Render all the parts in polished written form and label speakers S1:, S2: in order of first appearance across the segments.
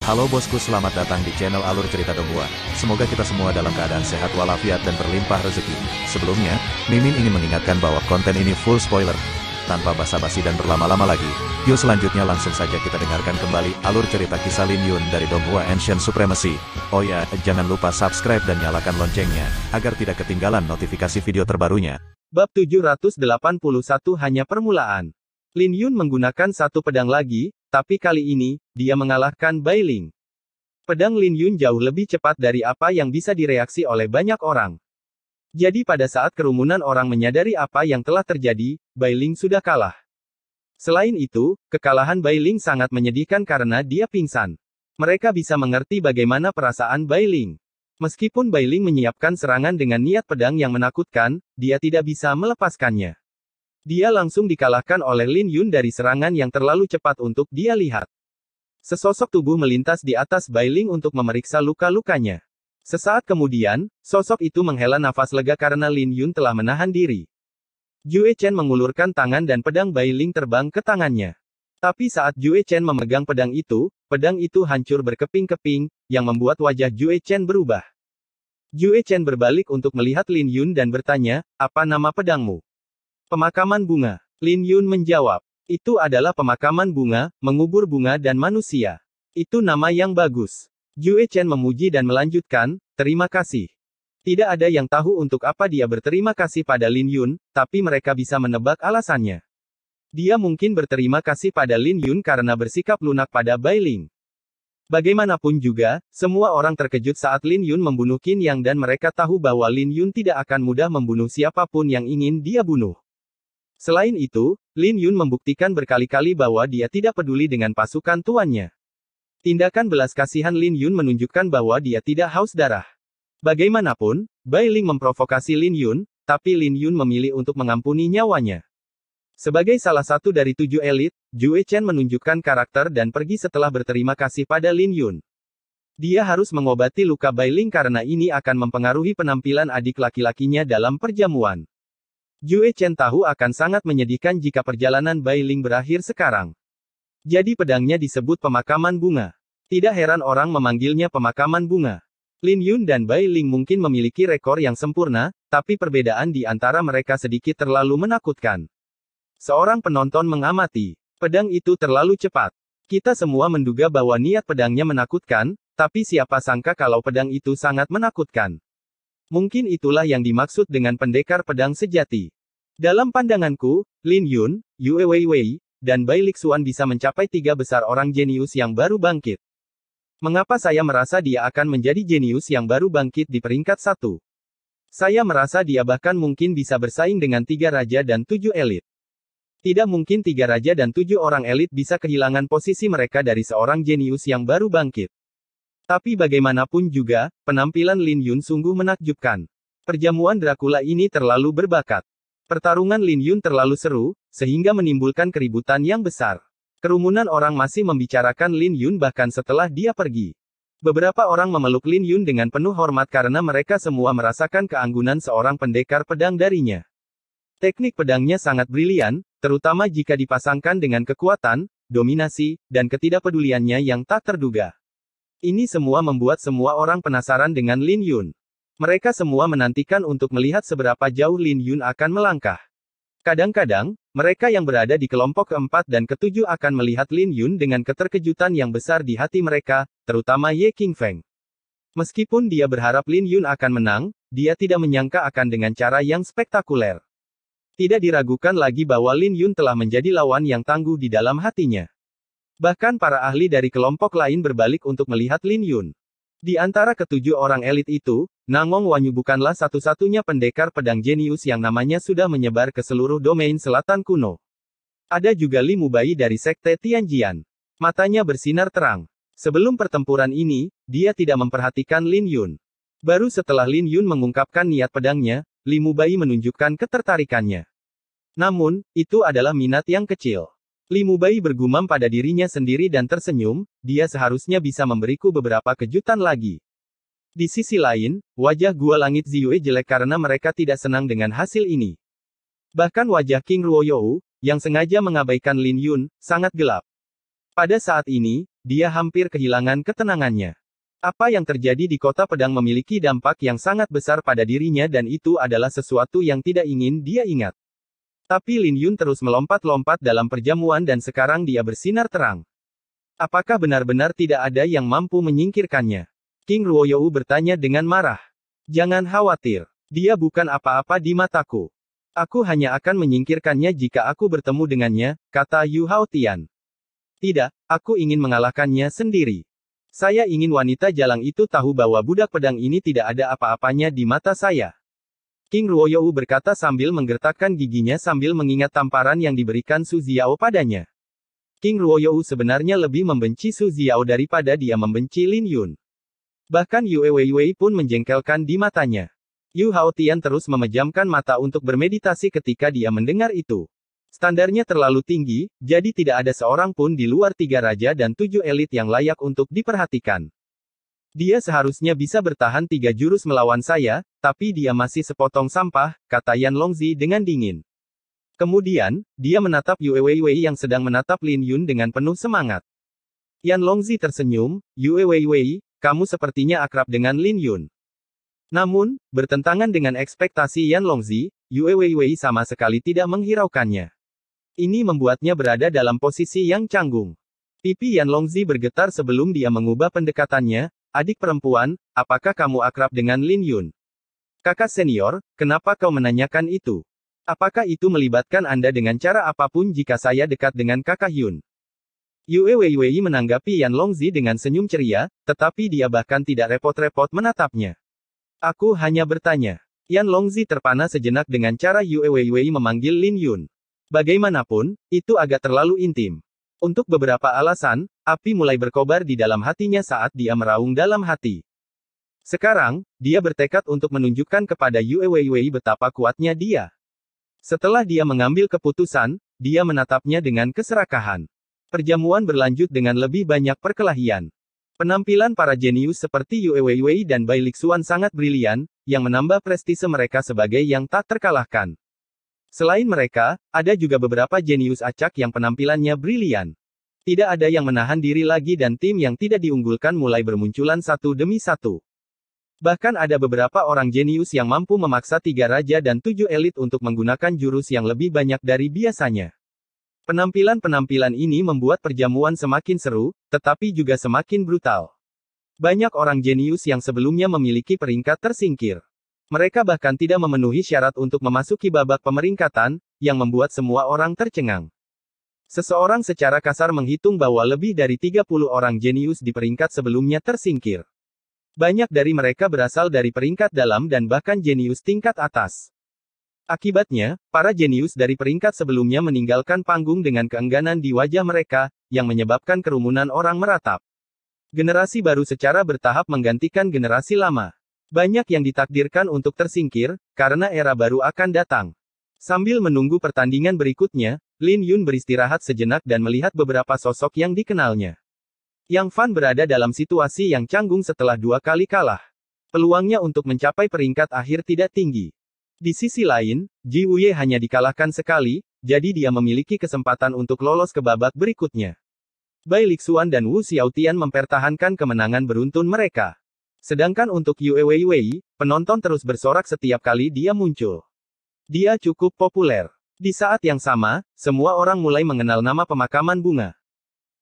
S1: Halo bosku, selamat datang di channel Alur Cerita Donghua. Semoga kita semua dalam keadaan sehat walafiat dan berlimpah rezeki. Sebelumnya, Mimin ingin mengingatkan bahwa konten ini full spoiler. Tanpa basa-basi dan berlama-lama lagi, yuk selanjutnya langsung saja kita dengarkan kembali alur cerita kisah Lin Yun dari Donghua Ancient Supremacy. Oh ya, jangan lupa subscribe dan nyalakan loncengnya, agar tidak ketinggalan notifikasi video terbarunya.
S2: Bab 781 hanya permulaan. Lin Yun menggunakan satu pedang lagi, tapi kali ini, dia mengalahkan Bai Ling. Pedang Lin Yun jauh lebih cepat dari apa yang bisa direaksi oleh banyak orang. Jadi pada saat kerumunan orang menyadari apa yang telah terjadi, Bai Ling sudah kalah. Selain itu, kekalahan Bai Ling sangat menyedihkan karena dia pingsan. Mereka bisa mengerti bagaimana perasaan Bai Ling. Meskipun Bai Ling menyiapkan serangan dengan niat pedang yang menakutkan, dia tidak bisa melepaskannya. Dia langsung dikalahkan oleh Lin Yun dari serangan yang terlalu cepat untuk dia lihat. Sesosok tubuh melintas di atas Bai Ling untuk memeriksa luka-lukanya. Sesaat kemudian, sosok itu menghela nafas lega karena Lin Yun telah menahan diri. Jue Chen mengulurkan tangan dan pedang Bai Ling terbang ke tangannya. Tapi saat Jue Chen memegang pedang itu hancur berkeping-keping, yang membuat wajah Jue Chen berubah. Jue Chen berbalik untuk melihat Lin Yun dan bertanya, "Apa nama pedangmu?" "Pemakaman bunga." Lin Yun menjawab. "Itu adalah pemakaman bunga, mengubur bunga dan manusia. Itu nama yang bagus." Jue Chen memuji dan melanjutkan, "Terima kasih." Tidak ada yang tahu untuk apa dia berterima kasih pada Lin Yun, tapi mereka bisa menebak alasannya. Dia mungkin berterima kasih pada Lin Yun karena bersikap lunak pada Bai Ling. Bagaimanapun juga, semua orang terkejut saat Lin Yun membunuh Qin Yang dan mereka tahu bahwa Lin Yun tidak akan mudah membunuh siapapun yang ingin dia bunuh. Selain itu, Lin Yun membuktikan berkali-kali bahwa dia tidak peduli dengan pasukan tuannya. Tindakan belas kasihan Lin Yun menunjukkan bahwa dia tidak haus darah. Bagaimanapun, Bai Ling memprovokasi Lin Yun, tapi Lin Yun memilih untuk mengampuni nyawanya. Sebagai salah satu dari 7 elit, Jue Chen menunjukkan karakter dan pergi setelah berterima kasih pada Lin Yun. Dia harus mengobati luka Bai Ling karena ini akan mempengaruhi penampilan adik laki-lakinya dalam perjamuan. Jue Chen tahu akan sangat menyedihkan jika perjalanan Bai Ling berakhir sekarang. Jadi pedangnya disebut pemakaman bunga. Tidak heran orang memanggilnya pemakaman bunga. Lin Yun dan Bai Ling mungkin memiliki rekor yang sempurna, tapi perbedaan di antara mereka sedikit terlalu menakutkan. Seorang penonton mengamati. Pedang itu terlalu cepat. Kita semua menduga bahwa niat pedangnya menakutkan, tapi siapa sangka kalau pedang itu sangat menakutkan. Mungkin itulah yang dimaksud dengan pendekar pedang sejati. Dalam pandanganku, Lin Yun, Yue Weiwei, dan Bai Lixuan bisa mencapai 3 besar orang jenius yang baru bangkit. Mengapa saya merasa dia akan menjadi jenius yang baru bangkit di peringkat 1? Saya merasa dia bahkan mungkin bisa bersaing dengan 3 raja dan 7 elit. Tidak mungkin 3 raja dan 7 orang elit bisa kehilangan posisi mereka dari seorang jenius yang baru bangkit. Tapi bagaimanapun juga, penampilan Lin Yun sungguh menakjubkan. Perjamuan Dracula ini terlalu berbakat. Pertarungan Lin Yun terlalu seru, sehingga menimbulkan keributan yang besar. Kerumunan orang masih membicarakan Lin Yun bahkan setelah dia pergi. Beberapa orang memeluk Lin Yun dengan penuh hormat karena mereka semua merasakan keanggunan seorang pendekar pedang darinya. Teknik pedangnya sangat brilian, terutama jika dipasangkan dengan kekuatan, dominasi, dan ketidakpeduliannya yang tak terduga. Ini semua membuat semua orang penasaran dengan Lin Yun. Mereka semua menantikan untuk melihat seberapa jauh Lin Yun akan melangkah. Kadang-kadang, mereka yang berada di kelompok keempat dan ketujuh akan melihat Lin Yun dengan keterkejutan yang besar di hati mereka, terutama Ye Qingfeng. Meskipun dia berharap Lin Yun akan menang, dia tidak menyangka akan dengan cara yang spektakuler. Tidak diragukan lagi bahwa Lin Yun telah menjadi lawan yang tangguh di dalam hatinya. Bahkan para ahli dari kelompok lain berbalik untuk melihat Lin Yun. Di antara ketujuh orang elit itu, Nangong Wanyu bukanlah satu-satunya pendekar pedang jenius yang namanya sudah menyebar ke seluruh domain selatan kuno. Ada juga Li Mubai dari Sekte Tianjian. Matanya bersinar terang. Sebelum pertempuran ini, dia tidak memperhatikan Lin Yun. Baru setelah Lin Yun mengungkapkan niat pedangnya, Li Mubai menunjukkan ketertarikannya. Namun, itu adalah minat yang kecil. Li Mubai bergumam pada dirinya sendiri dan tersenyum, dia seharusnya bisa memberiku beberapa kejutan lagi. Di sisi lain, wajah Gua Langit Ziyue jelek karena mereka tidak senang dengan hasil ini. Bahkan wajah King Ruoyou, yang sengaja mengabaikan Lin Yun, sangat gelap. Pada saat ini, dia hampir kehilangan ketenangannya. Apa yang terjadi di kota pedang memiliki dampak yang sangat besar pada dirinya dan itu adalah sesuatu yang tidak ingin dia ingat. Tapi Lin Yun terus melompat-lompat dalam perjamuan dan sekarang dia bersinar terang. Apakah benar-benar tidak ada yang mampu menyingkirkannya? King Ruoyou bertanya dengan marah. Jangan khawatir, dia bukan apa-apa di mataku. Aku hanya akan menyingkirkannya jika aku bertemu dengannya, kata Yu Haotian. Tidak, aku ingin mengalahkannya sendiri. Saya ingin wanita jalang itu tahu bahwa budak pedang ini tidak ada apa-apanya di mata saya. King Ruoyou berkata sambil menggertakkan giginya sambil mengingat tamparan yang diberikan Su Xiao padanya. King Ruoyou sebenarnya lebih membenci Su Xiao daripada dia membenci Lin Yun. Bahkan Yue Weiwei pun menjengkelkan di matanya. Yu Haotian terus memejamkan mata untuk bermeditasi ketika dia mendengar itu. Standarnya terlalu tinggi, jadi tidak ada seorang pun di luar 3 raja dan 7 elit yang layak untuk diperhatikan. Dia seharusnya bisa bertahan 3 jurus melawan saya, tapi dia masih sepotong sampah, kata Yan Longzi dengan dingin. Kemudian, dia menatap Yue Weiwei yang sedang menatap Lin Yun dengan penuh semangat. Yan Longzi tersenyum, Yue Weiwei, kamu sepertinya akrab dengan Lin Yun. Namun, bertentangan dengan ekspektasi Yan Longzi, Yue Weiwei sama sekali tidak menghiraukannya. Ini membuatnya berada dalam posisi yang canggung. Pipi Yan Longzi bergetar sebelum dia mengubah pendekatannya. Adik perempuan, apakah kamu akrab dengan Lin Yun? Kakak senior, kenapa kau menanyakan itu? Apakah itu melibatkan Anda dengan cara apapun jika saya dekat dengan kakak Yun? Yue Weiwei menanggapi Yan Longzi dengan senyum ceria, tetapi dia bahkan tidak repot-repot menatapnya. Aku hanya bertanya. Yan Longzi terpana sejenak dengan cara Yue Weiwei memanggil Lin Yun. Bagaimanapun, itu agak terlalu intim. Untuk beberapa alasan, api mulai berkobar di dalam hatinya saat dia meraung dalam hati. Sekarang, dia bertekad untuk menunjukkan kepada Yue Weiwei betapa kuatnya dia. Setelah dia mengambil keputusan, dia menatapnya dengan keserakahan. Perjamuan berlanjut dengan lebih banyak perkelahian. Penampilan para jenius seperti Yue Weiwei dan Bai Lixuan sangat brilian, yang menambah prestise mereka sebagai yang tak terkalahkan. Selain mereka, ada juga beberapa jenius acak yang penampilannya brilian. Tidak ada yang menahan diri lagi dan tim yang tidak diunggulkan mulai bermunculan satu demi satu. Bahkan ada beberapa orang jenius yang mampu memaksa 3 raja dan 7 elit untuk menggunakan jurus yang lebih banyak dari biasanya. Penampilan-penampilan ini membuat perjamuan semakin seru, tetapi juga semakin brutal. Banyak orang jenius yang sebelumnya memiliki peringkat tersingkir. Mereka bahkan tidak memenuhi syarat untuk memasuki babak pemeringkatan, yang membuat semua orang tercengang. Seseorang secara kasar menghitung bahwa lebih dari 30 orang jenius di peringkat sebelumnya tersingkir. Banyak dari mereka berasal dari peringkat dalam dan bahkan jenius tingkat atas. Akibatnya, para jenius dari peringkat sebelumnya meninggalkan panggung dengan keengganan di wajah mereka, yang menyebabkan kerumunan orang meratap. Generasi baru secara bertahap menggantikan generasi lama. Banyak yang ditakdirkan untuk tersingkir, karena era baru akan datang. Sambil menunggu pertandingan berikutnya, Lin Yun beristirahat sejenak dan melihat beberapa sosok yang dikenalnya. Yang Fan berada dalam situasi yang canggung setelah 2 kali kalah. Peluangnya untuk mencapai peringkat akhir tidak tinggi. Di sisi lain, Ji Wuye hanya dikalahkan sekali, jadi dia memiliki kesempatan untuk lolos ke babak berikutnya. Bai Lixuan dan Wu Xiaotian mempertahankan kemenangan beruntun mereka. Sedangkan untuk Yue Weiwei, penonton terus bersorak setiap kali dia muncul. Dia cukup populer. Di saat yang sama, semua orang mulai mengenal nama pemakaman bunga.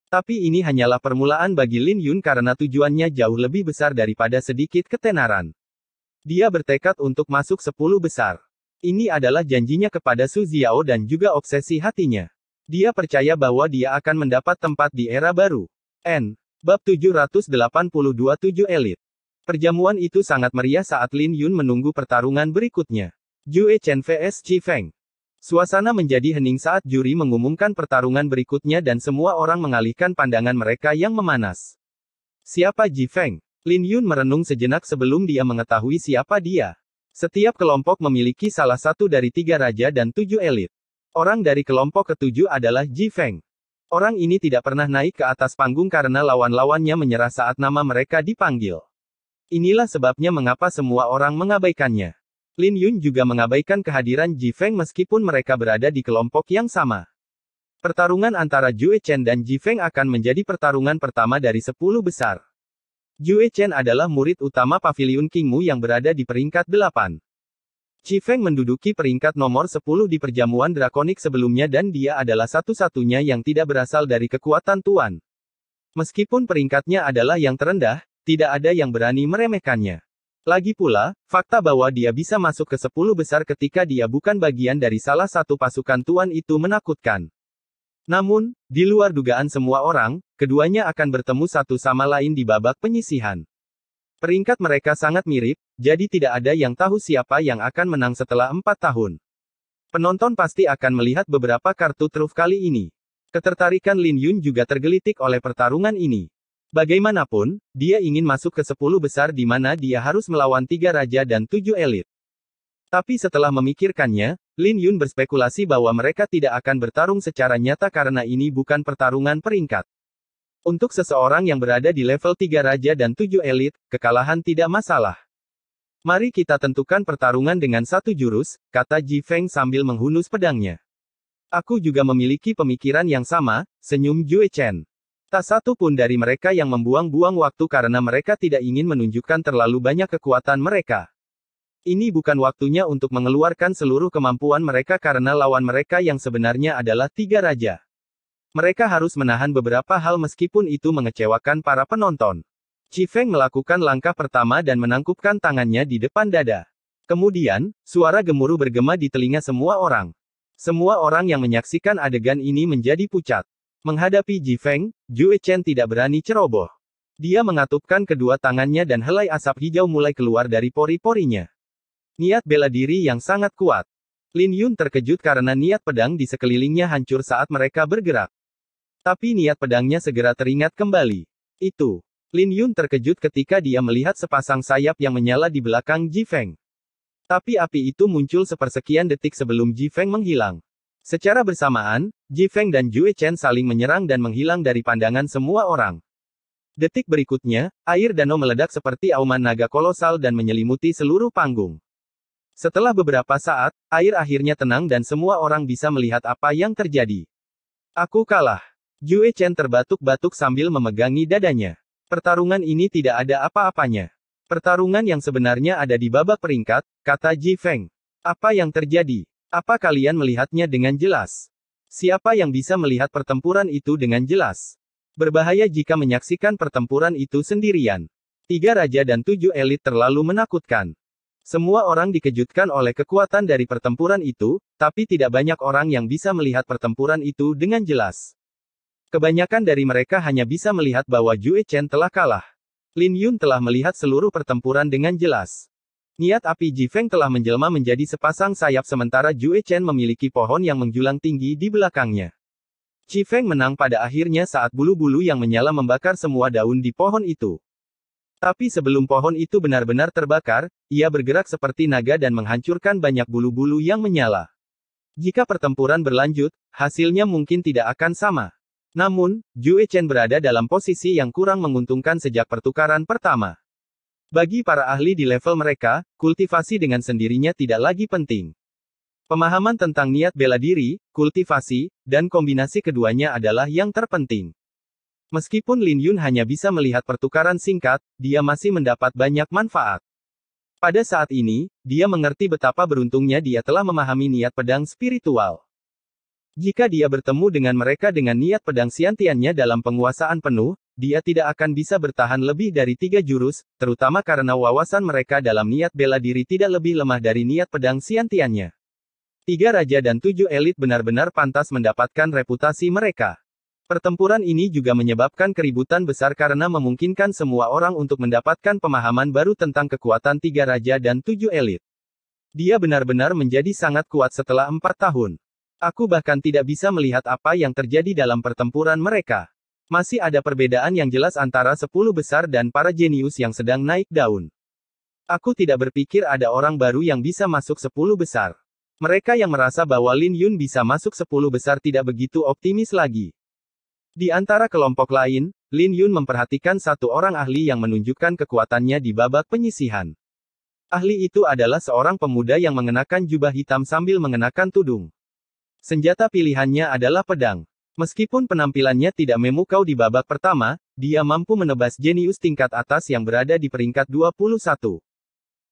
S2: Tapi ini hanyalah permulaan bagi Lin Yun karena tujuannya jauh lebih besar daripada sedikit ketenaran. Dia bertekad untuk masuk 10 besar. Ini adalah janjinya kepada Su Xiao dan juga obsesi hatinya. Dia percaya bahwa dia akan mendapat tempat di era baru. Bab 782 7 Elit. Perjamuan itu sangat meriah saat Lin Yun menunggu pertarungan berikutnya. Jue Chen vs Qi Feng. Suasana menjadi hening saat juri mengumumkan pertarungan berikutnya dan semua orang mengalihkan pandangan mereka yang memanas. Siapa Qi Feng? Lin Yun merenung sejenak sebelum dia mengetahui siapa dia. Setiap kelompok memiliki salah satu dari 3 raja dan 7 elit. Orang dari kelompok ke-7 adalah Qi Feng. Orang ini tidak pernah naik ke atas panggung karena lawan-lawannya menyerah saat nama mereka dipanggil. Inilah sebabnya mengapa semua orang mengabaikannya. Lin Yun juga mengabaikan kehadiran Qi Feng meskipun mereka berada di kelompok yang sama. Pertarungan antara Jue Chen dan Ji Feng akan menjadi pertarungan pertama dari 10 besar. Jue Chen adalah murid utama Paviliun Kingmu yang berada di peringkat 8. Ji Feng menduduki peringkat nomor 10 di perjamuan drakonik sebelumnya dan dia adalah satu-satunya yang tidak berasal dari kekuatan Tuan. Meskipun peringkatnya adalah yang terendah, tidak ada yang berani meremehkannya. Lagi pula, fakta bahwa dia bisa masuk ke 10 besar ketika dia bukan bagian dari salah satu pasukan Tuan itu menakutkan. Namun, di luar dugaan semua orang, keduanya akan bertemu satu sama lain di babak penyisihan. Peringkat mereka sangat mirip, jadi tidak ada yang tahu siapa yang akan menang setelah 4 tahun. Penonton pasti akan melihat beberapa kartu truf kali ini. Ketertarikan Lin Yun juga tergelitik oleh pertarungan ini. Bagaimanapun, dia ingin masuk ke 10 besar di mana dia harus melawan 3 raja dan 7 elit. Tapi setelah memikirkannya, Lin Yun berspekulasi bahwa mereka tidak akan bertarung secara nyata karena ini bukan pertarungan peringkat. Untuk seseorang yang berada di level 3 raja dan 7 elit, kekalahan tidak masalah. Mari kita tentukan pertarungan dengan satu jurus, kata Ji Feng sambil menghunus pedangnya. Aku juga memiliki pemikiran yang sama, senyum Jue Chen. Tak satu pun dari mereka yang membuang-buang waktu karena mereka tidak ingin menunjukkan terlalu banyak kekuatan mereka. Ini bukan waktunya untuk mengeluarkan seluruh kemampuan mereka karena lawan mereka yang sebenarnya adalah 3 raja. Mereka harus menahan beberapa hal meskipun itu mengecewakan para penonton. Ji Feng melakukan langkah pertama dan menangkupkan tangannya di depan dada. Kemudian, suara gemuruh bergema di telinga semua orang. Semua orang yang menyaksikan adegan ini menjadi pucat. Menghadapi Ji Feng, Jue Chen tidak berani ceroboh. Dia mengatupkan kedua tangannya dan helai asap hijau mulai keluar dari pori-porinya. Niat bela diri yang sangat kuat. Lin Yun terkejut karena niat pedang di sekelilingnya hancur saat mereka bergerak. Tapi niat pedangnya segera teringat kembali. Itu. Lin Yun terkejut ketika dia melihat sepasang sayap yang menyala di belakang Ji Feng. Tapi api itu muncul sepersekian detik sebelum Ji Feng menghilang. Secara bersamaan, Ji Feng dan Jue Chen saling menyerang dan menghilang dari pandangan semua orang. Detik berikutnya, air danau meledak seperti auman naga kolosal dan menyelimuti seluruh panggung. Setelah beberapa saat, air akhirnya tenang dan semua orang bisa melihat apa yang terjadi. Aku kalah. Jue Chen terbatuk-batuk sambil memegangi dadanya. Pertarungan ini tidak ada apa-apanya. Pertarungan yang sebenarnya ada di babak peringkat, kata Ji Feng. Apa yang terjadi? Apa kalian melihatnya dengan jelas? Siapa yang bisa melihat pertempuran itu dengan jelas? Berbahaya jika menyaksikan pertempuran itu sendirian. 3 raja dan 7 elit terlalu menakutkan. Semua orang dikejutkan oleh kekuatan dari pertempuran itu, tapi tidak banyak orang yang bisa melihat pertempuran itu dengan jelas. Kebanyakan dari mereka hanya bisa melihat bahwa Jue Chen telah kalah. Lin Yun telah melihat seluruh pertempuran dengan jelas. Niat api Ji Feng telah menjelma menjadi sepasang sayap sementara Jue Chen memiliki pohon yang menjulang tinggi di belakangnya. Ji Feng menang pada akhirnya saat bulu-bulu yang menyala membakar semua daun di pohon itu. Tapi sebelum pohon itu benar-benar terbakar, ia bergerak seperti naga dan menghancurkan banyak bulu-bulu yang menyala. Jika pertempuran berlanjut, hasilnya mungkin tidak akan sama. Namun, Jue Chen berada dalam posisi yang kurang menguntungkan sejak pertukaran pertama. Bagi para ahli di level mereka, kultivasi dengan sendirinya tidak lagi penting. Pemahaman tentang niat bela diri, kultivasi, dan kombinasi keduanya adalah yang terpenting. Meskipun Lin Yun hanya bisa melihat pertukaran singkat, dia masih mendapat banyak manfaat. Pada saat ini, dia mengerti betapa beruntungnya dia telah memahami niat pedang spiritual. Jika dia bertemu dengan mereka dengan niat pedang Xiantiannya dalam penguasaan penuh, dia tidak akan bisa bertahan lebih dari 3 jurus, terutama karena wawasan mereka dalam niat bela diri tidak lebih lemah dari niat pedang Xiantiannya. 3 raja dan 7 elit benar-benar pantas mendapatkan reputasi mereka. Pertempuran ini juga menyebabkan keributan besar karena memungkinkan semua orang untuk mendapatkan pemahaman baru tentang kekuatan 3 raja dan 7 elit. Dia benar-benar menjadi sangat kuat setelah 4 tahun. Aku bahkan tidak bisa melihat apa yang terjadi dalam pertempuran mereka. Masih ada perbedaan yang jelas antara 10 besar dan para jenius yang sedang naik daun. Aku tidak berpikir ada orang baru yang bisa masuk 10 besar. Mereka yang merasa bahwa Lin Yun bisa masuk 10 besar tidak begitu optimis lagi. Di antara kelompok lain, Lin Yun memperhatikan satu orang ahli yang menunjukkan kekuatannya di babak penyisihan. Ahli itu adalah seorang pemuda yang mengenakan jubah hitam sambil mengenakan tudung. Senjata pilihannya adalah pedang. Meskipun penampilannya tidak memukau di babak pertama, dia mampu menebas jenius tingkat atas yang berada di peringkat 21.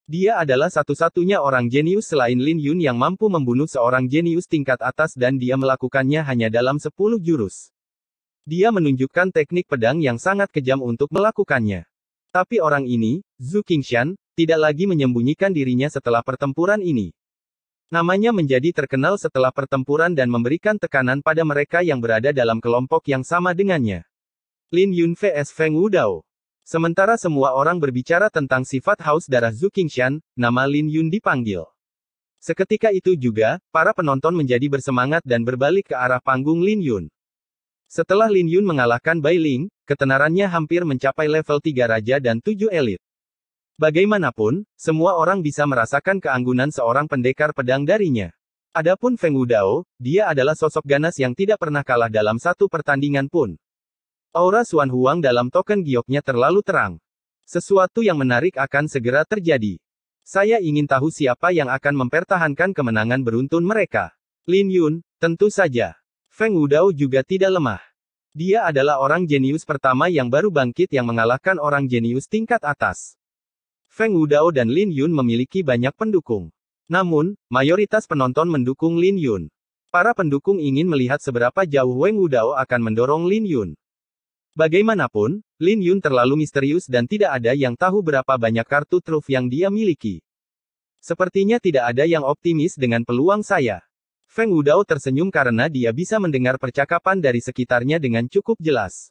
S2: Dia adalah satu-satunya orang jenius selain Lin Yun yang mampu membunuh seorang jenius tingkat atas dan dia melakukannya hanya dalam 10 jurus. Dia menunjukkan teknik pedang yang sangat kejam untuk melakukannya. Tapi orang ini, Zhu Qingshan, tidak lagi menyembunyikan dirinya setelah pertempuran ini. Namanya menjadi terkenal setelah pertempuran dan memberikan tekanan pada mereka yang berada dalam kelompok yang sama dengannya. Lin Yun vs Feng Wudao. Sementara semua orang berbicara tentang sifat haus darah Zhu Qingshan, nama Lin Yun dipanggil. Seketika itu juga, para penonton menjadi bersemangat dan berbalik ke arah panggung Lin Yun. Setelah Lin Yun mengalahkan Bai Ling, ketenarannya hampir mencapai level 3 Raja dan 7 Elit. Bagaimanapun, semua orang bisa merasakan keanggunan seorang pendekar pedang darinya. Adapun Feng Wudao, dia adalah sosok ganas yang tidak pernah kalah dalam satu pertandingan pun. Aura Xuan Huang dalam token gioknya terlalu terang. Sesuatu yang menarik akan segera terjadi. Saya ingin tahu siapa yang akan mempertahankan kemenangan beruntun mereka. Lin Yun, tentu saja. Feng Wudao juga tidak lemah. Dia adalah orang jenius pertama yang baru bangkit yang mengalahkan orang jenius tingkat atas. Feng Wudao dan Lin Yun memiliki banyak pendukung. Namun, mayoritas penonton mendukung Lin Yun. Para pendukung ingin melihat seberapa jauh Feng Wudao akan mendorong Lin Yun. Bagaimanapun, Lin Yun terlalu misterius dan tidak ada yang tahu berapa banyak kartu truf yang dia miliki. Sepertinya tidak ada yang optimis dengan peluang saya. Feng Wudao tersenyum karena dia bisa mendengar percakapan dari sekitarnya dengan cukup jelas.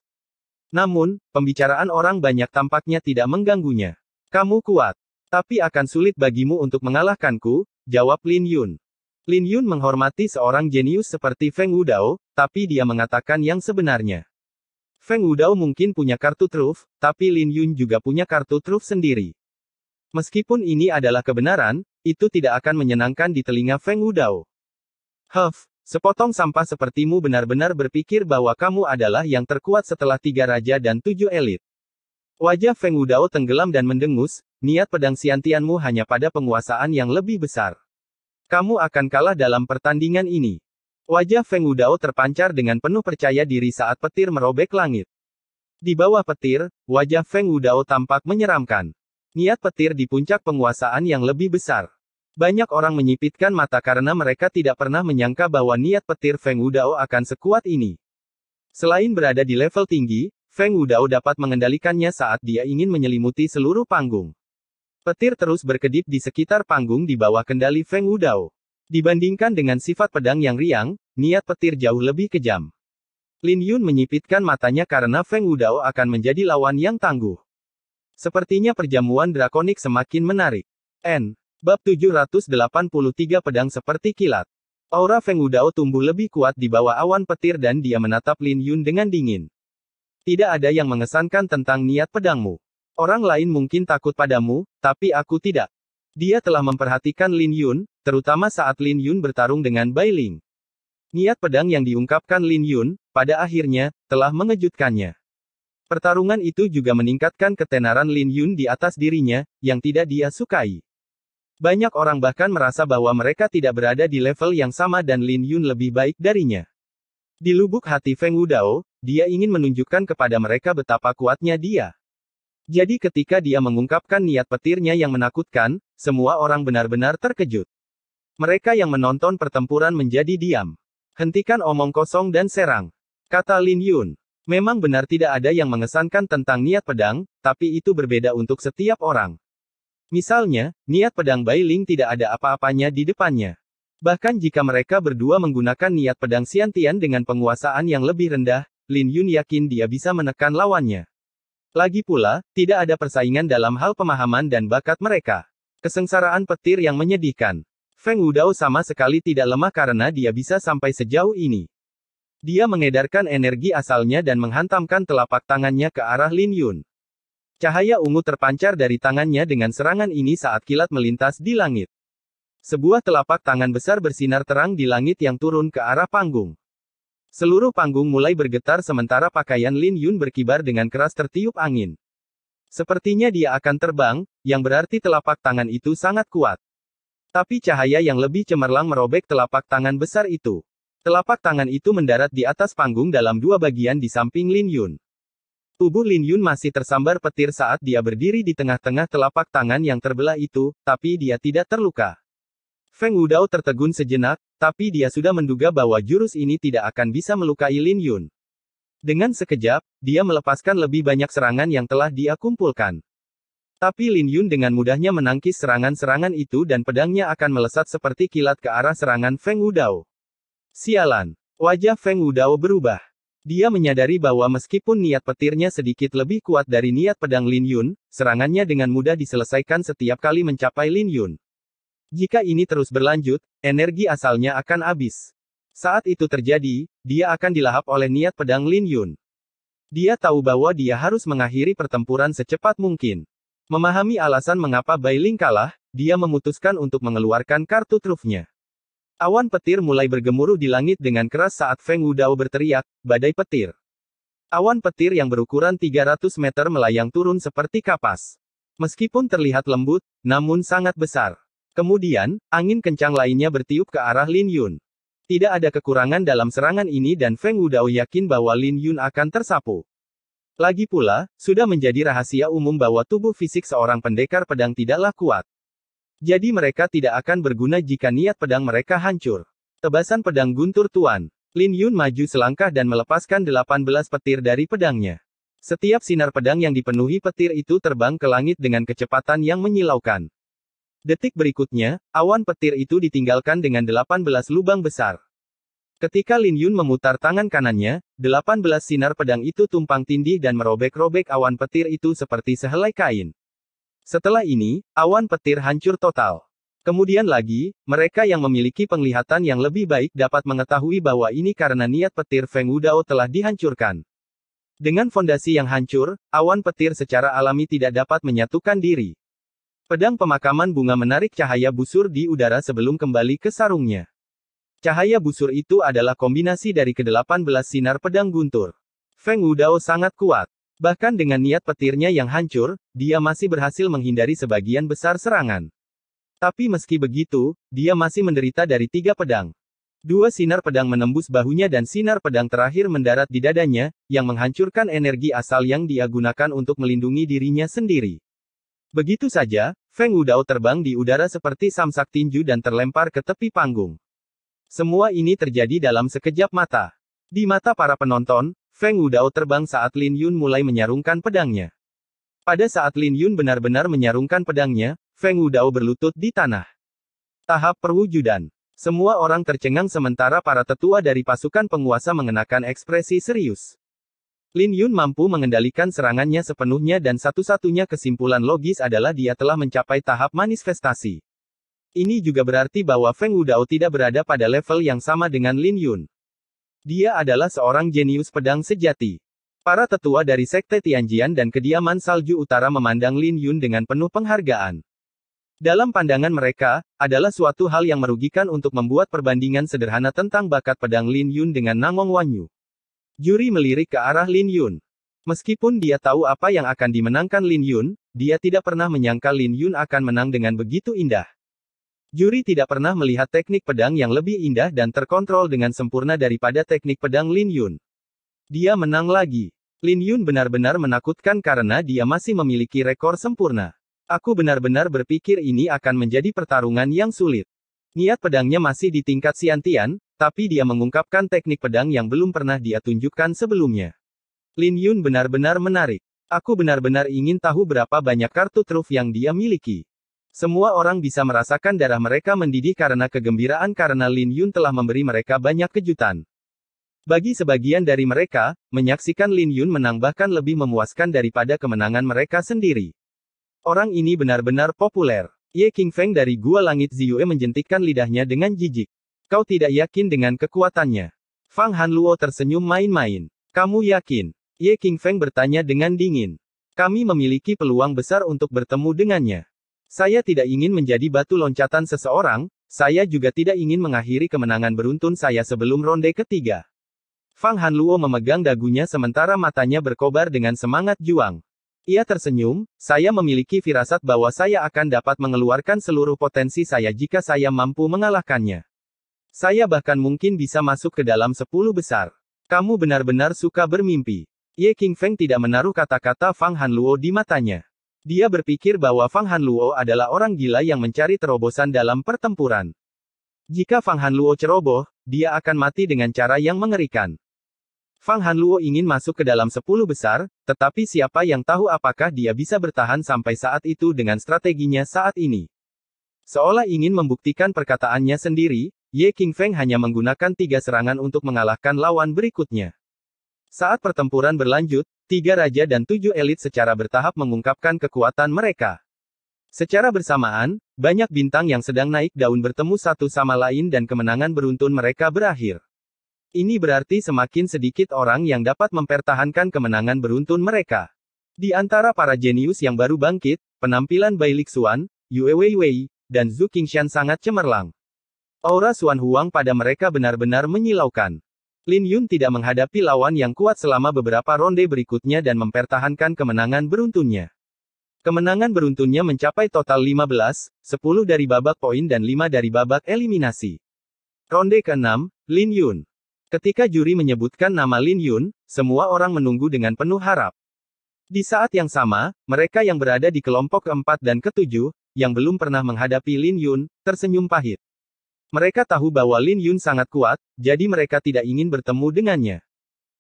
S2: Namun, pembicaraan orang banyak tampaknya tidak mengganggunya. Kamu kuat. Tapi akan sulit bagimu untuk mengalahkanku, jawab Lin Yun. Lin Yun menghormati seorang jenius seperti Feng Wudao, tapi dia mengatakan yang sebenarnya. Feng Wudao mungkin punya kartu truf, tapi Lin Yun juga punya kartu truf sendiri. Meskipun ini adalah kebenaran, itu tidak akan menyenangkan di telinga Feng Wudao. Sepotong sampah sepertimu benar-benar berpikir bahwa kamu adalah yang terkuat setelah 3 Raja dan 7 Elit. Wajah Feng Wudao tenggelam dan mendengus, niat pedang Xiantianmu hanya pada penguasaan yang lebih besar. Kamu akan kalah dalam pertandingan ini. Wajah Feng Wudao terpancar dengan penuh percaya diri saat petir merobek langit. Di bawah petir, wajah Feng Wudao tampak menyeramkan. Niat petir di puncak penguasaan yang lebih besar. Banyak orang menyipitkan mata karena mereka tidak pernah menyangka bahwa niat petir Feng Wudao akan sekuat ini. Selain berada di level tinggi, Feng Wudao dapat mengendalikannya saat dia ingin menyelimuti seluruh panggung. Petir terus berkedip di sekitar panggung di bawah kendali Feng Wudao. Dibandingkan dengan sifat pedang yang riang, niat petir jauh lebih kejam. Lin Yun menyipitkan matanya karena Feng Wudao akan menjadi lawan yang tangguh. Sepertinya perjamuan drakonik semakin menarik. Bab 783 Pedang seperti kilat. Aura Feng Wudao tumbuh lebih kuat di bawah awan petir dan dia menatap Lin Yun dengan dingin. Tidak ada yang mengesankan tentang niat pedangmu. Orang lain mungkin takut padamu, tapi aku tidak. Dia telah memperhatikan Lin Yun, terutama saat Lin Yun bertarung dengan Bai Ling. Niat pedang yang diungkapkan Lin Yun, pada akhirnya, telah mengejutkannya. Pertarungan itu juga meningkatkan ketenaran Lin Yun di atas dirinya, yang tidak dia sukai. Banyak orang bahkan merasa bahwa mereka tidak berada di level yang sama dan Lin Yun lebih baik darinya. Di lubuk hati Feng Wudao, dia ingin menunjukkan kepada mereka betapa kuatnya dia. Jadi ketika dia mengungkapkan niat petirnya yang menakutkan, semua orang benar-benar terkejut. Mereka yang menonton pertempuran menjadi diam. Hentikan omong kosong dan serang, kata Lin Yun. Memang benar tidak ada yang mengesankan tentang niat pedang, tapi itu berbeda untuk setiap orang. Misalnya, niat pedang Bai Ling tidak ada apa-apanya di depannya. Bahkan jika mereka berdua menggunakan niat pedang Xiantian dengan penguasaan yang lebih rendah, Lin Yun yakin dia bisa menekan lawannya. Lagi pula, tidak ada persaingan dalam hal pemahaman dan bakat mereka. Kesengsaraan petir yang menyedihkan. Feng Wudao sama sekali tidak lemah karena dia bisa sampai sejauh ini. Dia mengedarkan energi asalnya dan menghantamkan telapak tangannya ke arah Lin Yun. Cahaya ungu terpancar dari tangannya dengan serangan ini saat kilat melintas di langit. Sebuah telapak tangan besar bersinar terang di langit yang turun ke arah panggung. Seluruh panggung mulai bergetar sementara pakaian Lin Yun berkibar dengan keras tertiup angin. Sepertinya dia akan terbang, yang berarti telapak tangan itu sangat kuat. Tapi cahaya yang lebih cemerlang merobek telapak tangan besar itu. Telapak tangan itu mendarat di atas panggung dalam dua bagian di samping Lin Yun. Tubuh Lin Yun masih tersambar petir saat dia berdiri di tengah-tengah telapak tangan yang terbelah itu, tapi dia tidak terluka. Feng Wudao tertegun sejenak, tapi dia sudah menduga bahwa jurus ini tidak akan bisa melukai Lin Yun. Dengan sekejap, dia melepaskan lebih banyak serangan yang telah dia kumpulkan. Tapi Lin Yun dengan mudahnya menangkis serangan-serangan itu dan pedangnya akan melesat seperti kilat ke arah serangan Feng Wudao. Sialan. Wajah Feng Wudao berubah. Dia menyadari bahwa meskipun niat petirnya sedikit lebih kuat dari niat pedang Lin Yun, serangannya dengan mudah diselesaikan setiap kali mencapai Lin Yun. Jika ini terus berlanjut, energi asalnya akan habis. Saat itu terjadi, dia akan dilahap oleh niat pedang Lin Yun. Dia tahu bahwa dia harus mengakhiri pertempuran secepat mungkin. Memahami alasan mengapa Bai Ling kalah, dia memutuskan untuk mengeluarkan kartu trufnya. Awan petir mulai bergemuruh di langit dengan keras saat Feng Wudao berteriak, badai petir. Awan petir yang berukuran 300 meter melayang turun seperti kapas. Meskipun terlihat lembut, namun sangat besar. Kemudian, angin kencang lainnya bertiup ke arah Lin Yun. Tidak ada kekurangan dalam serangan ini dan Feng Wudao yakin bahwa Lin Yun akan tersapu. Lagi pula, sudah menjadi rahasia umum bahwa tubuh fisik seorang pendekar pedang tidaklah kuat. Jadi mereka tidak akan berguna jika niat pedang mereka hancur. Tebasan pedang guntur tuan. Lin Yun maju selangkah dan melepaskan 18 petir dari pedangnya. Setiap sinar pedang yang dipenuhi petir itu terbang ke langit dengan kecepatan yang menyilaukan. Detik berikutnya, awan petir itu ditinggalkan dengan 18 lubang besar. Ketika Lin Yun memutar tangan kanannya, 18 sinar pedang itu tumpang tindih dan merobek-robek awan petir itu seperti sehelai kain. Setelah ini, awan petir hancur total. Kemudian lagi, mereka yang memiliki penglihatan yang lebih baik dapat mengetahui bahwa ini karena niat petir Feng Wudao telah dihancurkan. Dengan fondasi yang hancur, awan petir secara alami tidak dapat menyatukan diri. Pedang pemakaman bunga menarik cahaya busur di udara sebelum kembali ke sarungnya. Cahaya busur itu adalah kombinasi dari ke-18 sinar pedang guntur. Feng Wudao sangat kuat. Bahkan dengan niat petirnya yang hancur, dia masih berhasil menghindari sebagian besar serangan. Tapi meski begitu, dia masih menderita dari 3 pedang. 2 sinar pedang menembus bahunya dan sinar pedang terakhir mendarat di dadanya, yang menghancurkan energi asal yang dia gunakan untuk melindungi dirinya sendiri. Begitu saja, Feng Wudao terbang di udara seperti samsak tinju dan terlempar ke tepi panggung. Semua ini terjadi dalam sekejap mata. Di mata para penonton, Feng Wudao terbang saat Lin Yun mulai menyarungkan pedangnya. Pada saat Lin Yun benar-benar menyarungkan pedangnya, Feng Wudao berlutut di tanah. Tahap perwujudan. Semua orang tercengang sementara para tetua dari pasukan penguasa mengenakan ekspresi serius. Lin Yun mampu mengendalikan serangannya sepenuhnya dan satu-satunya kesimpulan logis adalah dia telah mencapai tahap manifestasi. Ini juga berarti bahwa Feng Wudao tidak berada pada level yang sama dengan Lin Yun. Dia adalah seorang jenius pedang sejati. Para tetua dari Sekte Tianjian dan Kediaman Salju Utara memandang Lin Yun dengan penuh penghargaan. Dalam pandangan mereka, adalah suatu hal yang merugikan untuk membuat perbandingan sederhana tentang bakat pedang Lin Yun dengan Nangong Wanyu. Juri melirik ke arah Lin Yun. Meskipun dia tahu apa yang akan dimenangkan Lin Yun, dia tidak pernah menyangka Lin Yun akan menang dengan begitu indah. Juri tidak pernah melihat teknik pedang yang lebih indah dan terkontrol dengan sempurna daripada teknik pedang Lin Yun. Dia menang lagi. Lin Yun benar-benar menakutkan karena dia masih memiliki rekor sempurna. Aku benar-benar berpikir ini akan menjadi pertarungan yang sulit. Niat pedangnya masih di tingkat Xiantian, tapi dia mengungkapkan teknik pedang yang belum pernah dia tunjukkan sebelumnya. Lin Yun benar-benar menarik. Aku benar-benar ingin tahu berapa banyak kartu truf yang dia miliki. Semua orang bisa merasakan darah mereka mendidih karena kegembiraan karena Lin Yun telah memberi mereka banyak kejutan. Bagi sebagian dari mereka, menyaksikan Lin Yun menang bahkan lebih memuaskan daripada kemenangan mereka sendiri. Orang ini benar-benar populer. Ye Qingfeng dari Gua Langit Ziyue menjentikkan lidahnya dengan jijik. Kau tidak yakin dengan kekuatannya? Fang Hanluo tersenyum main-main. Kamu yakin? Ye Qingfeng bertanya dengan dingin. Kami memiliki peluang besar untuk bertemu dengannya. Saya tidak ingin menjadi batu loncatan seseorang, saya juga tidak ingin mengakhiri kemenangan beruntun saya sebelum ronde ketiga. Fang Hanluo memegang dagunya sementara matanya berkobar dengan semangat juang. Ia tersenyum, saya memiliki firasat bahwa saya akan dapat mengeluarkan seluruh potensi saya jika saya mampu mengalahkannya. Saya bahkan mungkin bisa masuk ke dalam 10 besar. Kamu benar-benar suka bermimpi. Ye Qingfeng tidak menaruh kata-kata Fang Hanluo di matanya. Dia berpikir bahwa Fang Hanluo adalah orang gila yang mencari terobosan dalam pertempuran. Jika Fang Hanluo ceroboh, dia akan mati dengan cara yang mengerikan. Fang Hanluo ingin masuk ke dalam 10 besar, tetapi siapa yang tahu apakah dia bisa bertahan sampai saat itu dengan strateginya saat ini. Seolah ingin membuktikan perkataannya sendiri, Ye Qingfeng hanya menggunakan 3 serangan untuk mengalahkan lawan berikutnya. Saat pertempuran berlanjut, 3 raja dan 7 elit secara bertahap mengungkapkan kekuatan mereka. Secara bersamaan, banyak bintang yang sedang naik daun bertemu satu sama lain dan kemenangan beruntun mereka berakhir. Ini berarti semakin sedikit orang yang dapat mempertahankan kemenangan beruntun mereka. Di antara para jenius yang baru bangkit, penampilan Bai Lixuan, Yue Weiwei, dan Zhu Qingshan sangat cemerlang. Aura Xuan Huang pada mereka benar-benar menyilaukan. Lin Yun tidak menghadapi lawan yang kuat selama beberapa ronde berikutnya dan mempertahankan kemenangan beruntunnya. Kemenangan beruntunnya mencapai total 15, 10 dari babak poin dan 5 dari babak eliminasi. Ronde ke-6, Lin Yun. Ketika juri menyebutkan nama Lin Yun, semua orang menunggu dengan penuh harap. Di saat yang sama, mereka yang berada di kelompok ke-4 dan ke-7, yang belum pernah menghadapi Lin Yun, tersenyum pahit. Mereka tahu bahwa Lin Yun sangat kuat, jadi mereka tidak ingin bertemu dengannya.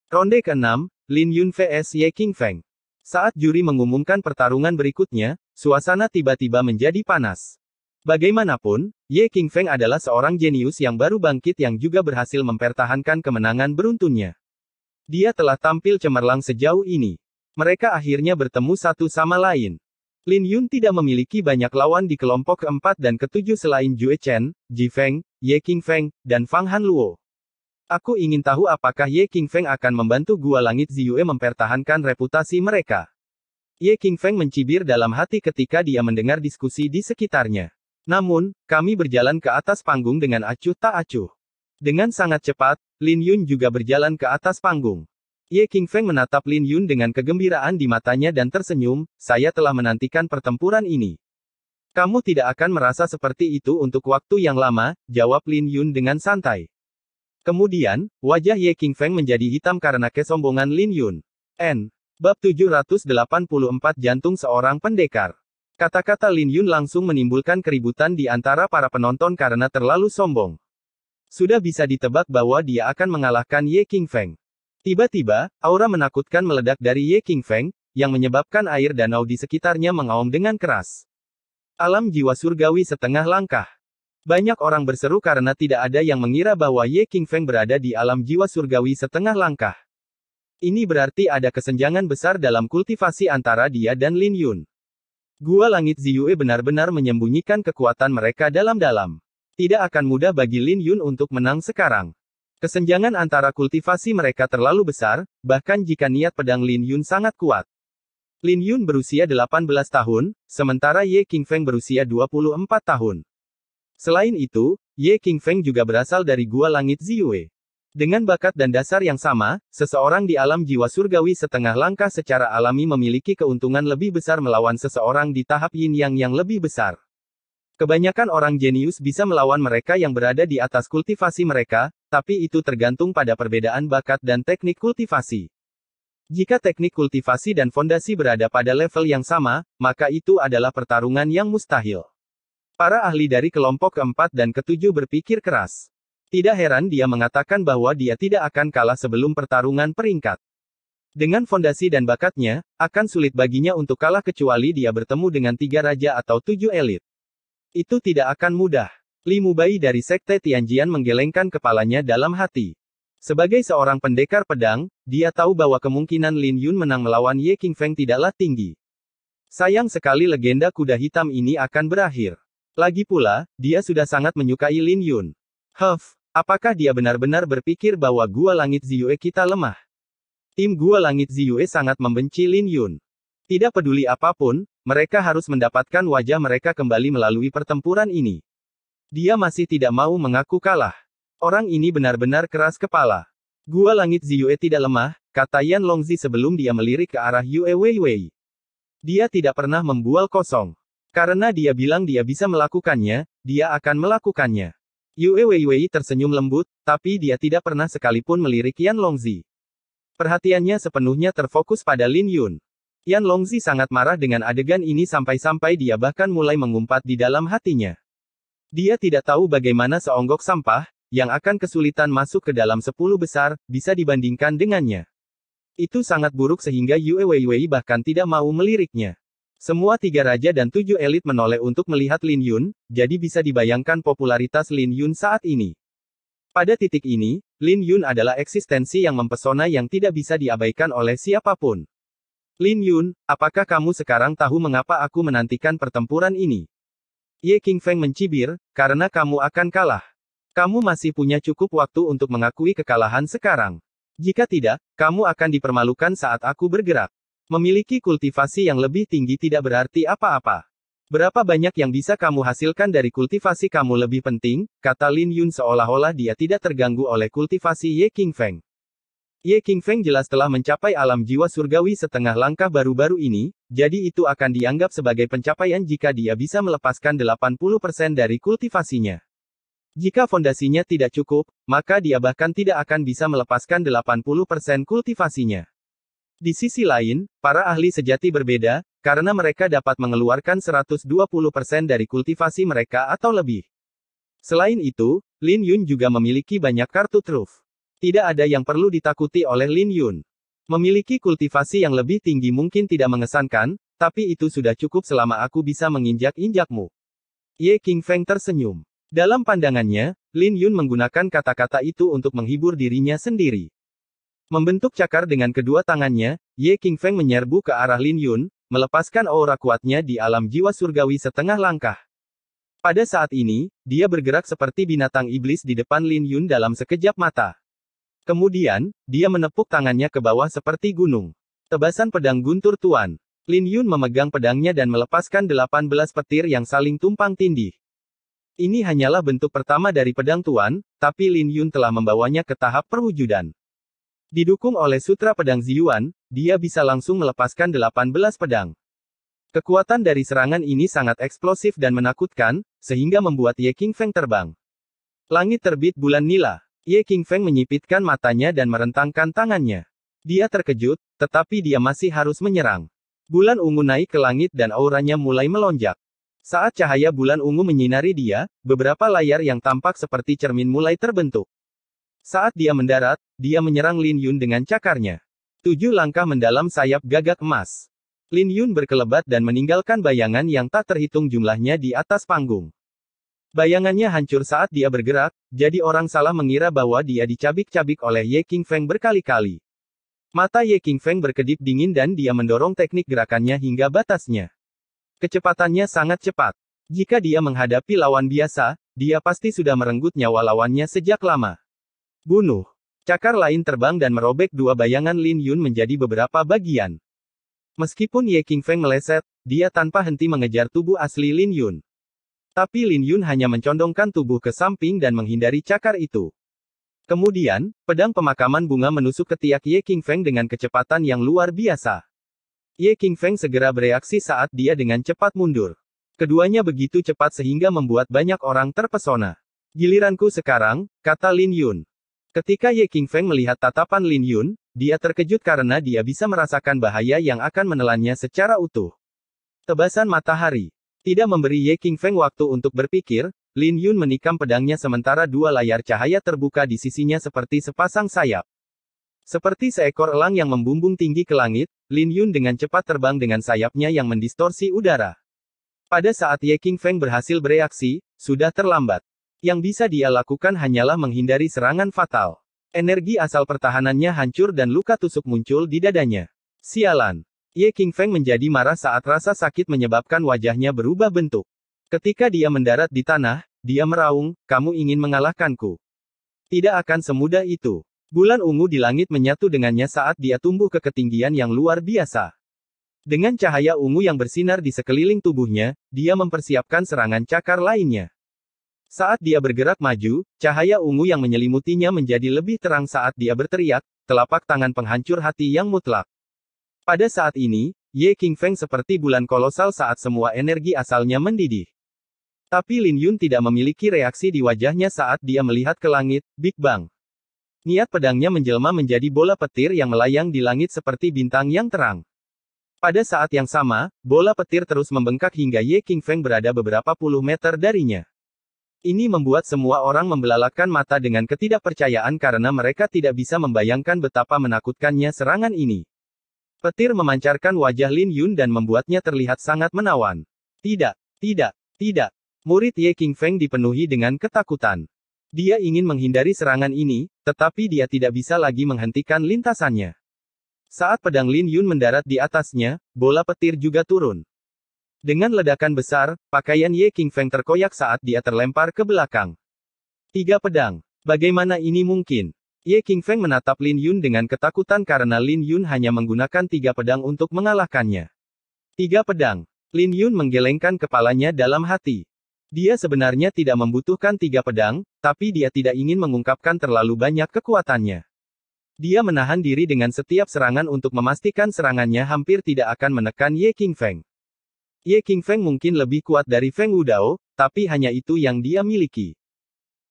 S2: Ronde ke-6, Lin Yun vs Ye Qingfeng. Saat juri mengumumkan pertarungan berikutnya, suasana tiba-tiba menjadi panas. Bagaimanapun, Ye Qingfeng adalah seorang jenius yang baru bangkit yang juga berhasil mempertahankan kemenangan beruntunnya. Dia telah tampil cemerlang sejauh ini. Mereka akhirnya bertemu satu sama lain. Lin Yun tidak memiliki banyak lawan di kelompok ke-4 dan ke-7 selain Jue Chen, Ji Feng, Ye Qingfeng, dan Fang Hanluo. Aku ingin tahu apakah Ye Qingfeng akan membantu Gua Langit Ziyue mempertahankan reputasi mereka. Ye Qingfeng mencibir dalam hati ketika dia mendengar diskusi di sekitarnya. Namun, kami berjalan ke atas panggung dengan acuh tak acuh. Dengan sangat cepat, Lin Yun juga berjalan ke atas panggung. Ye Qingfeng menatap Lin Yun dengan kegembiraan di matanya dan tersenyum, saya telah menantikan pertempuran ini. Kamu tidak akan merasa seperti itu untuk waktu yang lama, jawab Lin Yun dengan santai. Kemudian, wajah Ye Qingfeng menjadi hitam karena kesombongan Lin Yun. Bab 784 Jantung Seorang Pendekar. Kata-kata Lin Yun langsung menimbulkan keributan di antara para penonton karena terlalu sombong. Sudah bisa ditebak bahwa dia akan mengalahkan Ye Qingfeng. Tiba-tiba, aura menakutkan meledak dari Ye Qingfeng, yang menyebabkan air danau di sekitarnya mengaum dengan keras. Alam jiwa surgawi setengah langkah. Banyak orang berseru karena tidak ada yang mengira bahwa Ye Qingfeng berada di alam jiwa surgawi setengah langkah. Ini berarti ada kesenjangan besar dalam kultivasi antara dia dan Lin Yun. Gua Langit Ziyue benar-benar menyembunyikan kekuatan mereka dalam-dalam. Tidak akan mudah bagi Lin Yun untuk menang sekarang. Kesenjangan antara kultivasi mereka terlalu besar, bahkan jika niat pedang Lin Yun sangat kuat. Lin Yun berusia 18 tahun, sementara Ye Qingfeng berusia 24 tahun. Selain itu, Ye Qingfeng juga berasal dari Gua Langit Ziyue. Dengan bakat dan dasar yang sama, seseorang di alam jiwa surgawi setengah langkah secara alami memiliki keuntungan lebih besar melawan seseorang di tahap yin yang lebih besar. Kebanyakan orang jenius bisa melawan mereka yang berada di atas kultivasi mereka, tapi itu tergantung pada perbedaan bakat dan teknik kultivasi. Jika teknik kultivasi dan fondasi berada pada level yang sama, maka itu adalah pertarungan yang mustahil. Para ahli dari kelompok ke-4 dan ke-7 berpikir keras. Tidak heran dia mengatakan bahwa dia tidak akan kalah sebelum pertarungan peringkat. Dengan fondasi dan bakatnya, akan sulit baginya untuk kalah kecuali dia bertemu dengan 3 raja atau 7 elit. Itu tidak akan mudah. Li Mubai dari Sekte Tianjian menggelengkan kepalanya dalam hati. Sebagai seorang pendekar pedang, dia tahu bahwa kemungkinan Lin Yun menang melawan Ye Qingfeng tidaklah tinggi. Sayang sekali legenda kuda hitam ini akan berakhir. Lagi pula, dia sudah sangat menyukai Lin Yun. Apakah dia benar-benar berpikir bahwa Gua Langit Ziyue kita lemah? Tim Gua Langit Ziyue sangat membenci Lin Yun. Tidak peduli apapun, mereka harus mendapatkan wajah mereka kembali melalui pertempuran ini. Dia masih tidak mau mengaku kalah. Orang ini benar-benar keras kepala. Gua Langit Ziyue tidak lemah, kata Yan Longzi sebelum dia melirik ke arah Yue Weiwei. Dia tidak pernah membual kosong. Karena dia bilang dia bisa melakukannya, dia akan melakukannya. Yue Weiwei tersenyum lembut, tapi dia tidak pernah sekalipun melirik Yan Longzi. Perhatiannya sepenuhnya terfokus pada Lin Yun. Yan Longzi sangat marah dengan adegan ini sampai-sampai dia bahkan mulai mengumpat di dalam hatinya. Dia tidak tahu bagaimana seonggok sampah, yang akan kesulitan masuk ke dalam 10 besar, bisa dibandingkan dengannya. Itu sangat buruk sehingga Yue Weiwei bahkan tidak mau meliriknya. Semua 3 raja dan 7 elit menoleh untuk melihat Lin Yun, jadi bisa dibayangkan popularitas Lin Yun saat ini. Pada titik ini, Lin Yun adalah eksistensi yang mempesona yang tidak bisa diabaikan oleh siapapun. Lin Yun, apakah kamu sekarang tahu mengapa aku menantikan pertempuran ini? Ye Qingfeng mencibir, karena kamu akan kalah. Kamu masih punya cukup waktu untuk mengakui kekalahan sekarang. Jika tidak, kamu akan dipermalukan saat aku bergerak. Memiliki kultivasi yang lebih tinggi tidak berarti apa-apa. Berapa banyak yang bisa kamu hasilkan dari kultivasi kamu lebih penting, kata Lin Yun seolah-olah dia tidak terganggu oleh kultivasi Ye Qingfeng. Ye Qingfeng jelas telah mencapai alam jiwa surgawi setengah langkah baru-baru ini, jadi itu akan dianggap sebagai pencapaian jika dia bisa melepaskan 80% dari kultivasinya. Jika fondasinya tidak cukup, maka dia bahkan tidak akan bisa melepaskan 80% kultivasinya. Di sisi lain, para ahli sejati berbeda, karena mereka dapat mengeluarkan 120% dari kultivasi mereka atau lebih. Selain itu, Lin Yun juga memiliki banyak kartu truf. Tidak ada yang perlu ditakuti oleh Lin Yun. Memiliki kultivasi yang lebih tinggi mungkin tidak mengesankan, tapi itu sudah cukup selama aku bisa menginjak-injakmu. Ye Qingfeng tersenyum. Dalam pandangannya, Lin Yun menggunakan kata-kata itu untuk menghibur dirinya sendiri. Membentuk cakar dengan kedua tangannya, Ye Qingfeng menyerbu ke arah Lin Yun, melepaskan aura kuatnya di alam jiwa surgawi setengah langkah. Pada saat ini, dia bergerak seperti binatang iblis di depan Lin Yun dalam sekejap mata. Kemudian, dia menepuk tangannya ke bawah seperti gunung. Tebasan pedang guntur tuan. Lin Yun memegang pedangnya dan melepaskan 18 petir yang saling tumpang tindih. Ini hanyalah bentuk pertama dari pedang tuan, tapi Lin Yun telah membawanya ke tahap perwujudan. Didukung oleh sutra pedang Ziyuan, dia bisa langsung melepaskan 18 pedang. Kekuatan dari serangan ini sangat eksplosif dan menakutkan, sehingga membuat Ye Qingfeng terbang. Langit terbit bulan nila. Ye Qingfeng menyipitkan matanya dan merentangkan tangannya. Dia terkejut, tetapi dia masih harus menyerang. Bulan ungu naik ke langit dan auranya mulai melonjak. Saat cahaya bulan ungu menyinari dia, beberapa layar yang tampak seperti cermin mulai terbentuk. Saat dia mendarat, dia menyerang Lin Yun dengan cakarnya. 7 langkah mendalam sayap gagak emas. Lin Yun berkelebat dan meninggalkan bayangan yang tak terhitung jumlahnya di atas panggung. Bayangannya hancur saat dia bergerak, jadi orang salah mengira bahwa dia dicabik-cabik oleh Ye Qingfeng berkali-kali. Mata Ye Qingfeng berkedip dingin dan dia mendorong teknik gerakannya hingga batasnya. Kecepatannya sangat cepat. Jika dia menghadapi lawan biasa, dia pasti sudah merenggut nyawa lawannya sejak lama. Bunuh. Cakar lain terbang dan merobek 2 bayangan Lin Yun menjadi beberapa bagian. Meskipun Ye Qingfeng meleset, dia tanpa henti mengejar tubuh asli Lin Yun. Tapi Lin Yun hanya mencondongkan tubuh ke samping dan menghindari cakar itu. Kemudian, pedang pemakaman bunga menusuk ketiak Ye Qingfeng dengan kecepatan yang luar biasa. Ye Qingfeng segera bereaksi saat dia dengan cepat mundur. Keduanya begitu cepat sehingga membuat banyak orang terpesona. Giliranku sekarang, kata Lin Yun. Ketika Ye Qingfeng melihat tatapan Lin Yun, dia terkejut karena dia bisa merasakan bahaya yang akan menelannya secara utuh. Tebasan matahari. Tidak memberi Ye Qingfeng waktu untuk berpikir, Lin Yun menikam pedangnya sementara 2 layar cahaya terbuka di sisinya seperti sepasang sayap. Seperti seekor elang yang membumbung tinggi ke langit, Lin Yun dengan cepat terbang dengan sayapnya yang mendistorsi udara. Pada saat Ye Qingfeng berhasil bereaksi, sudah terlambat. Yang bisa dia lakukan hanyalah menghindari serangan fatal. Energi asal pertahanannya hancur dan luka tusuk muncul di dadanya. Sialan. Ye Qingfeng menjadi marah saat rasa sakit menyebabkan wajahnya berubah bentuk. Ketika dia mendarat di tanah, dia meraung, "Kamu ingin mengalahkanku? Tidak akan semudah itu." Bulan ungu di langit menyatu dengannya saat dia tumbuh ke ketinggian yang luar biasa. Dengan cahaya ungu yang bersinar di sekeliling tubuhnya, dia mempersiapkan serangan cakar lainnya. Saat dia bergerak maju, cahaya ungu yang menyelimutinya menjadi lebih terang saat dia berteriak, "Telapak tangan penghancur hati yang mutlak." Pada saat ini, Ye Qingfeng seperti bulan kolosal saat semua energi asalnya mendidih. Tapi Lin Yun tidak memiliki reaksi di wajahnya saat dia melihat ke langit, Big Bang. Niat pedangnya menjelma menjadi bola petir yang melayang di langit seperti bintang yang terang. Pada saat yang sama, bola petir terus membengkak hingga Ye Qingfeng berada beberapa puluh meter darinya. Ini membuat semua orang membelalakkan mata dengan ketidakpercayaan karena mereka tidak bisa membayangkan betapa menakutkannya serangan ini. Petir memancarkan wajah Lin Yun dan membuatnya terlihat sangat menawan. Tidak, tidak, tidak. Murid Ye Qingfeng dipenuhi dengan ketakutan. Dia ingin menghindari serangan ini, tetapi dia tidak bisa lagi menghentikan lintasannya. Saat pedang Lin Yun mendarat di atasnya, bola petir juga turun. Dengan ledakan besar, pakaian Ye Qingfeng terkoyak saat dia terlempar ke belakang. 3 pedang. Bagaimana ini mungkin? Ye Qingfeng menatap Lin Yun dengan ketakutan karena Lin Yun hanya menggunakan 3 pedang untuk mengalahkannya. 3 pedang. Lin Yun menggelengkan kepalanya dalam hati. Dia sebenarnya tidak membutuhkan 3 pedang, tapi dia tidak ingin mengungkapkan terlalu banyak kekuatannya. Dia menahan diri dengan setiap serangan untuk memastikan serangannya hampir tidak akan menekan Ye Qingfeng. Ye Qingfeng mungkin lebih kuat dari Feng Wudao, tapi hanya itu yang dia miliki.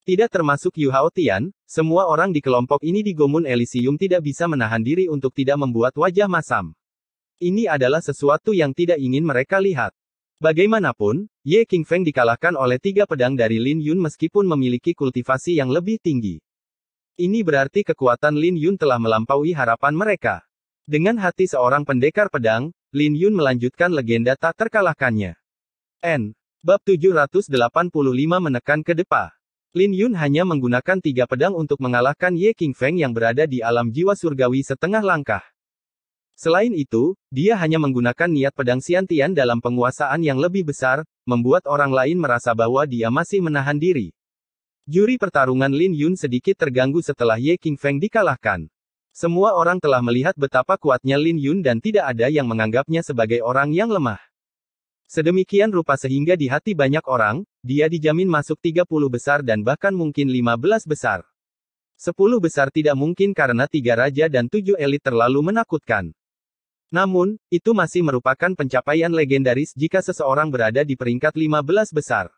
S2: Tidak termasuk Yu Haotian, semua orang di kelompok ini di Gomun Elysium tidak bisa menahan diri untuk tidak membuat wajah masam. Ini adalah sesuatu yang tidak ingin mereka lihat. Bagaimanapun, Ye Qingfeng dikalahkan oleh 3 pedang dari Lin Yun meskipun memiliki kultivasi yang lebih tinggi. Ini berarti kekuatan Lin Yun telah melampaui harapan mereka. Dengan hati seorang pendekar pedang, Lin Yun melanjutkan legenda tak terkalahkannya. Bab 785 menekan ke depan. Lin Yun hanya menggunakan 3 pedang untuk mengalahkan Ye Qingfeng yang berada di alam jiwa surgawi setengah langkah. Selain itu, dia hanya menggunakan niat pedang Xiantian dalam penguasaan yang lebih besar, membuat orang lain merasa bahwa dia masih menahan diri. Juri pertarungan Lin Yun sedikit terganggu setelah Ye Qingfeng dikalahkan. Semua orang telah melihat betapa kuatnya Lin Yun dan tidak ada yang menganggapnya sebagai orang yang lemah. Sedemikian rupa sehingga di hati banyak orang, dia dijamin masuk 30 besar dan bahkan mungkin 15 besar. 10 besar tidak mungkin karena 3 raja dan 7 elit terlalu menakutkan. Namun, itu masih merupakan pencapaian legendaris jika seseorang berada di peringkat 15 besar.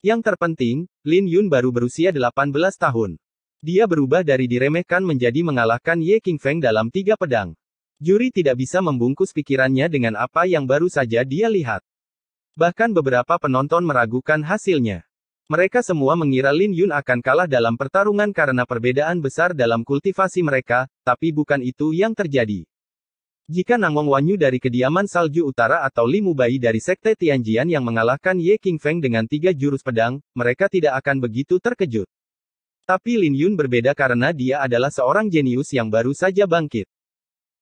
S2: Yang terpenting, Lin Yun baru berusia 18 tahun. Dia berubah dari diremehkan menjadi mengalahkan Ye Qingfeng dalam 3 pedang. Juri tidak bisa membungkus pikirannya dengan apa yang baru saja dia lihat. Bahkan beberapa penonton meragukan hasilnya. Mereka semua mengira Lin Yun akan kalah dalam pertarungan karena perbedaan besar dalam kultivasi mereka, tapi bukan itu yang terjadi. Jika Nangong Wanyu dari kediaman Salju Utara atau Li Mubai dari Sekte Tianjian yang mengalahkan Ye Qingfeng dengan 3 jurus pedang, mereka tidak akan begitu terkejut. Tapi Lin Yun berbeda karena dia adalah seorang jenius yang baru saja bangkit.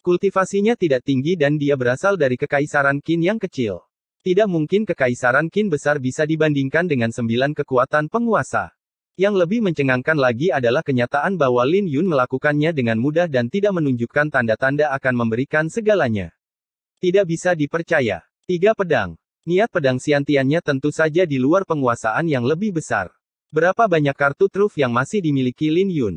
S2: Kultivasinya tidak tinggi dan dia berasal dari Kekaisaran Qin yang kecil. Tidak mungkin Kekaisaran Qin besar bisa dibandingkan dengan 9 kekuatan penguasa. Yang lebih mencengangkan lagi adalah kenyataan bahwa Lin Yun melakukannya dengan mudah dan tidak menunjukkan tanda-tanda akan memberikan segalanya. Tidak bisa dipercaya. 3 pedang. Niat pedang Xiantiannya tentu saja di luar penguasaan yang lebih besar. Berapa banyak kartu truf yang masih dimiliki Lin Yun?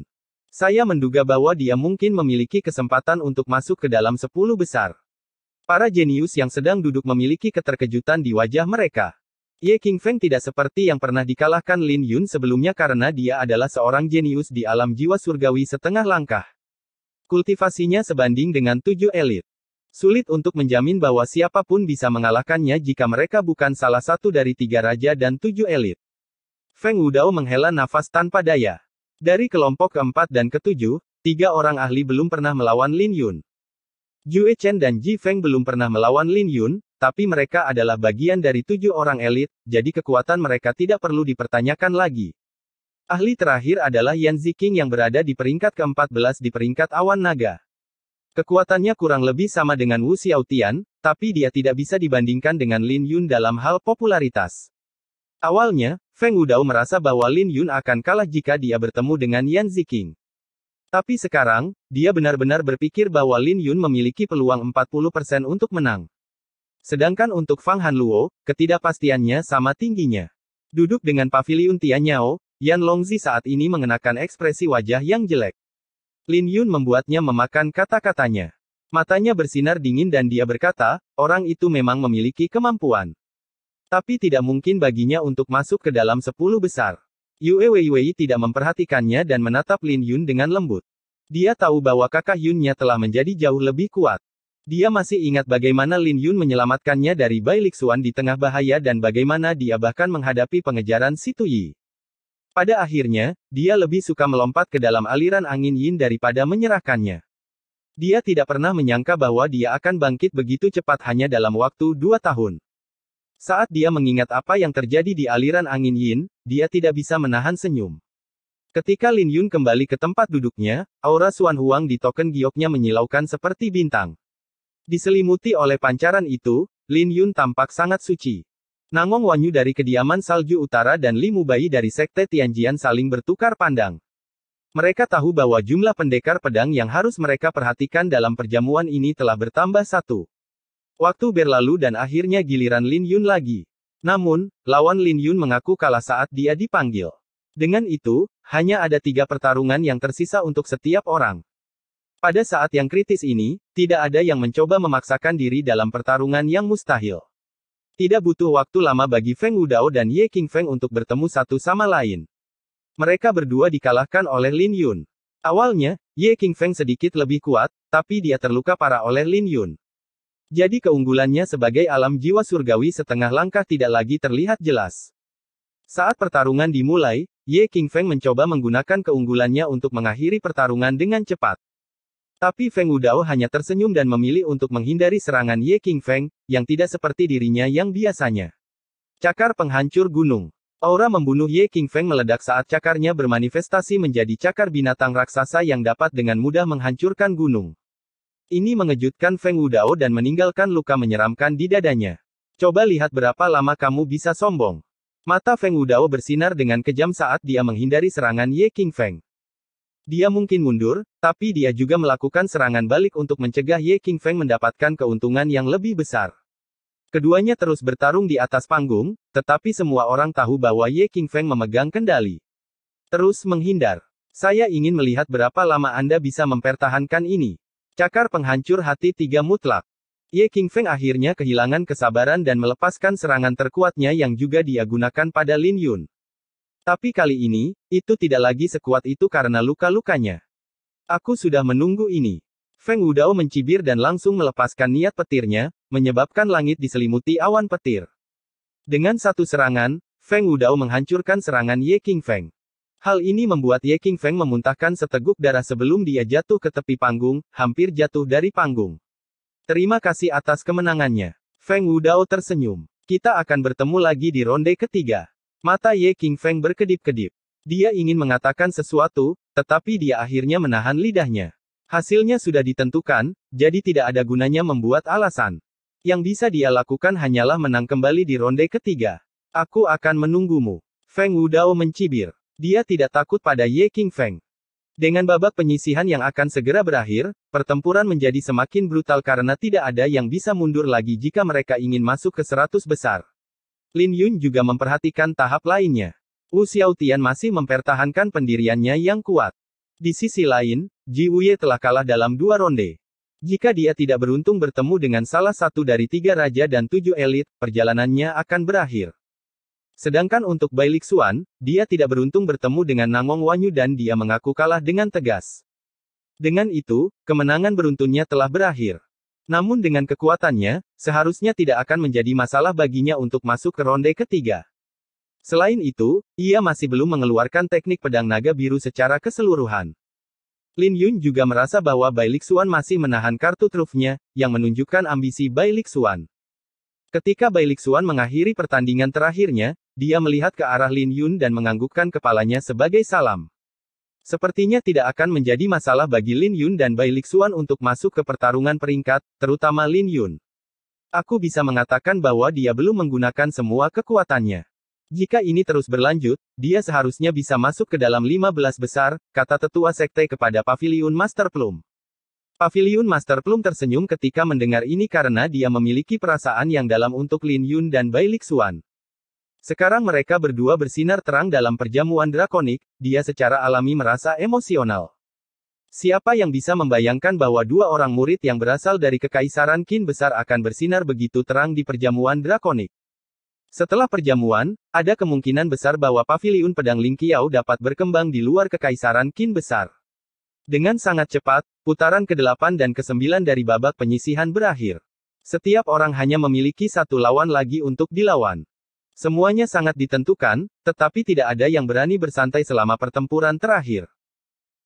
S2: Saya menduga bahwa dia mungkin memiliki kesempatan untuk masuk ke dalam 10 besar. Para jenius yang sedang duduk memiliki keterkejutan di wajah mereka. Ye Qingfeng tidak seperti yang pernah dikalahkan Lin Yun sebelumnya karena dia adalah seorang jenius di alam jiwa surgawi setengah langkah. Kultivasinya sebanding dengan 7 elit. Sulit untuk menjamin bahwa siapapun bisa mengalahkannya jika mereka bukan salah satu dari 3 raja dan 7 elit. Feng Wudao menghela nafas tanpa daya. Dari kelompok keempat dan ketujuh, 3 orang ahli belum pernah melawan Lin Yun. Jue Chen dan Ji Feng belum pernah melawan Lin Yun, tapi mereka adalah bagian dari 7 orang elit, jadi kekuatan mereka tidak perlu dipertanyakan lagi. Ahli terakhir adalah Yan Ziqing yang berada di peringkat ke-14 di peringkat awan naga. Kekuatannya kurang lebih sama dengan Wu Xiaotian, tapi dia tidak bisa dibandingkan dengan Lin Yun dalam hal popularitas. Awalnya, Feng Wudao merasa bahwa Lin Yun akan kalah jika dia bertemu dengan Yan Ziqing. Tapi sekarang, dia benar-benar berpikir bahwa Lin Yun memiliki peluang 40% untuk menang. Sedangkan untuk Fang Hanluo, ketidakpastiannya sama tingginya. Duduk dengan paviliun Tianyao, Yan Longzi saat ini mengenakan ekspresi wajah yang jelek. Lin Yun membuatnya memakan kata-katanya. Matanya bersinar dingin dan dia berkata, orang itu memang memiliki kemampuan. Tapi tidak mungkin baginya untuk masuk ke dalam 10 besar. Yue Weiwei tidak memperhatikannya dan menatap Lin Yun dengan lembut. Dia tahu bahwa kakak Yunnya telah menjadi jauh lebih kuat. Dia masih ingat bagaimana Lin Yun menyelamatkannya dari Bai Lixuan di tengah bahaya dan bagaimana dia bahkan menghadapi pengejaran Si Tuyi. Pada akhirnya, dia lebih suka melompat ke dalam aliran angin yin daripada menyerahkannya. Dia tidak pernah menyangka bahwa dia akan bangkit begitu cepat hanya dalam waktu 2 tahun. Saat dia mengingat apa yang terjadi di aliran angin yin, dia tidak bisa menahan senyum. Ketika Lin Yun kembali ke tempat duduknya, aura Xuan Huang di token gioknya menyilaukan seperti bintang. Diselimuti oleh pancaran itu, Lin Yun tampak sangat suci. Nangong Wanyu dari kediaman Salju Utara dan Li Mubai dari Sekte Tianjian saling bertukar pandang. Mereka tahu bahwa jumlah pendekar pedang yang harus mereka perhatikan dalam perjamuan ini telah bertambah 1. Waktu berlalu dan akhirnya giliran Lin Yun lagi. Namun, lawan Lin Yun mengaku kalah saat dia dipanggil. Dengan itu, hanya ada 3 pertarungan yang tersisa untuk setiap orang. Pada saat yang kritis ini, tidak ada yang mencoba memaksakan diri dalam pertarungan yang mustahil. Tidak butuh waktu lama bagi Feng Wudao dan Ye Qingfeng untuk bertemu satu sama lain. Mereka berdua dikalahkan oleh Lin Yun. Awalnya, Ye Qingfeng sedikit lebih kuat, tapi dia terluka parah oleh Lin Yun. Jadi keunggulannya sebagai alam jiwa surgawi setengah langkah tidak lagi terlihat jelas. Saat pertarungan dimulai, Ye Qingfeng mencoba menggunakan keunggulannya untuk mengakhiri pertarungan dengan cepat. Tapi Feng Wudao hanya tersenyum dan memilih untuk menghindari serangan Ye Qingfeng, yang tidak seperti dirinya yang biasanya. Cakar penghancur gunung. Aura membunuh Ye Qingfeng meledak saat cakarnya bermanifestasi menjadi cakar binatang raksasa yang dapat dengan mudah menghancurkan gunung. Ini mengejutkan Feng Wudao dan meninggalkan luka menyeramkan di dadanya. Coba lihat berapa lama kamu bisa sombong. Mata Feng Wudao bersinar dengan kejam saat dia menghindari serangan Ye Qingfeng. Dia mungkin mundur, tapi dia juga melakukan serangan balik untuk mencegah Ye Qingfeng mendapatkan keuntungan yang lebih besar. Keduanya terus bertarung di atas panggung, tetapi semua orang tahu bahwa Ye Qingfeng memegang kendali. Terus menghindar. Saya ingin melihat berapa lama Anda bisa mempertahankan ini. Cakar penghancur hati 3 mutlak. Ye Qingfeng akhirnya kehilangan kesabaran dan melepaskan serangan terkuatnya yang juga dia gunakan pada Lin Yun. Tapi kali ini, itu tidak lagi sekuat itu karena luka-lukanya. Aku sudah menunggu ini. Feng Wudao mencibir dan langsung melepaskan niat petirnya, menyebabkan langit diselimuti awan petir. Dengan satu serangan, Feng Wudao menghancurkan serangan Ye Qingfeng. Hal ini membuat Ye Qingfeng memuntahkan seteguk darah sebelum dia jatuh ke tepi panggung, hampir jatuh dari panggung. Terima kasih atas kemenangannya. Feng Wudao tersenyum. Kita akan bertemu lagi di ronde ketiga. Mata Ye Qingfeng berkedip-kedip. Dia ingin mengatakan sesuatu, tetapi dia akhirnya menahan lidahnya. Hasilnya sudah ditentukan, jadi tidak ada gunanya membuat alasan. Yang bisa dia lakukan hanyalah menang kembali di ronde ketiga. Aku akan menunggumu. Feng Wudao mencibir. Dia tidak takut pada Ye Qingfeng. Dengan babak penyisihan yang akan segera berakhir, pertempuran menjadi semakin brutal karena tidak ada yang bisa mundur lagi jika mereka ingin masuk ke 100 besar. Lin Yun juga memperhatikan tahap lainnya. Wu Xiaotian masih mempertahankan pendiriannya yang kuat. Di sisi lain, Ji Wuye telah kalah dalam 2 ronde. Jika dia tidak beruntung bertemu dengan salah satu dari 3 raja dan 7 elit, perjalanannya akan berakhir. Sedangkan untuk Bai Lixuan, dia tidak beruntung bertemu dengan Nangong Wanyu dan dia mengaku kalah dengan tegas. Dengan itu, kemenangan beruntunnya telah berakhir. Namun dengan kekuatannya, seharusnya tidak akan menjadi masalah baginya untuk masuk ke ronde ketiga. Selain itu, ia masih belum mengeluarkan teknik pedang naga biru secara keseluruhan. Lin Yun juga merasa bahwa Bai Lixuan masih menahan kartu trufnya, yang menunjukkan ambisi Bai Lixuan. Ketika Bai Lixuan mengakhiri pertandingan terakhirnya, dia melihat ke arah Lin Yun dan menganggukkan kepalanya sebagai salam. Sepertinya tidak akan menjadi masalah bagi Lin Yun dan Bai Lixuan untuk masuk ke pertarungan peringkat, terutama Lin Yun. Aku bisa mengatakan bahwa dia belum menggunakan semua kekuatannya. Jika ini terus berlanjut, dia seharusnya bisa masuk ke dalam 15 besar, kata tetua sekte kepada Paviliun Master Plum. Paviliun Master Plum tersenyum ketika mendengar ini karena dia memiliki perasaan yang dalam untuk Lin Yun dan Bai Lixuan. Sekarang mereka berdua bersinar terang dalam perjamuan drakonik, dia secara alami merasa emosional. Siapa yang bisa membayangkan bahwa 2 orang murid yang berasal dari Kekaisaran Qin besar akan bersinar begitu terang di perjamuan drakonik? Setelah perjamuan, ada kemungkinan besar bahwa paviliun pedang Ling Qiao dapat berkembang di luar kekaisaran Qin besar. Dengan sangat cepat, putaran ke-8 dan ke-9 dari babak penyisihan berakhir. Setiap orang hanya memiliki satu lawan lagi untuk dilawan. Semuanya sangat ditentukan, tetapi tidak ada yang berani bersantai selama pertempuran terakhir.